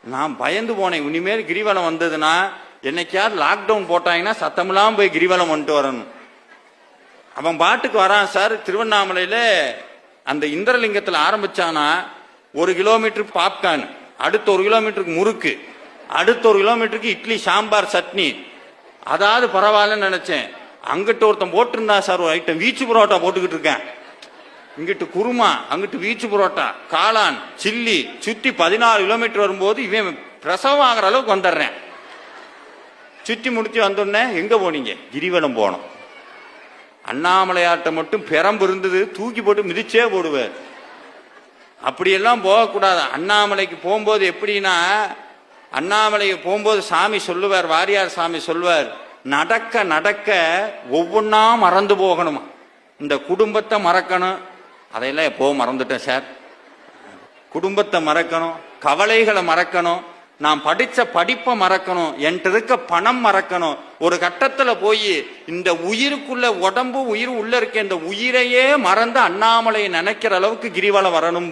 நான் பயந்து போனேன். இனிமேல் கிரிவலம் வந்ததுன்னா என்னைக்காவது லாக்டவுன் போட்டாங்கன்னா சத்தமெல்லாம் போய் கிரிவலம் வந்துட்டு வரணும். அவன் பாட்டுக்கு வரான் சார். திருவண்ணாமலையில அந்த இந்திரலிங்கத்தில் ஆரம்பிச்சானா 1 கிலோமீட்டர் பாப்கார்ன், அடுத்த 1 கிலோமீட்டருக்கு முறுக்கு, அடுத்த 1 கிலோமீட்டருக்கு இட்லி சாம்பார் சட்னி. அதாவது பரவாயில்லன்னு நினைச்சேன். அங்கிட்ட ஒருத்தன் போட்டிருந்தா சார் ஒரு ஐட்டம், வீச்சு புரோட்டா போட்டுக்கிட்டு இருக்கேன். இங்கிட்டு குருமா, அங்கிட்டு வீச்சு புரோட்டா, காளான், சில்லி, சுத்தி 14 கிலோமீட்டர் வரும்போது இவன் பிரசவம் ஆகிற அளவுக்கு வந்துடுறேன். சுத்தி முடிச்சு வந்தோடனே எங்க போனீங்க? கிரிவலம் போனோம். அண்ணாமலையாட்ட மட்டும் பெரம்பு இருந்தது, தூக்கி போட்டு மிதிச்சே போடுவார். அப்படியெல்லாம் போகக்கூடாது. அண்ணாமலைக்கு போகும்போது எப்படின்னா, அண்ணாமலைக்கு போகும்போது சாமி சொல்லுவார், வாரியார் சாமி சொல்லுவார், நடக்க நடக்க ஒவ்வொன்னா மறந்து போகணுமா. இந்த குடும்பத்தை மறக்கணும். அதையெல்லாம் எப்போ மறந்துட்டேன் சார். குடும்பத்தை மறக்கணும், கவலைகளை மறக்கணும், நான் படிச்ச படிப்பை மறக்கணும், என்கிட்ட இருக்க பணம் மறக்கணும். ஒரு கட்டத்துல போய் இந்த உயிருக்குள்ள உடம்பு உயிர் உள்ள இருக்க இந்த உயிரையே மறந்து அண்ணாமலையை நினைக்கிற அளவுக்கு கிரிவலம் வரணும்.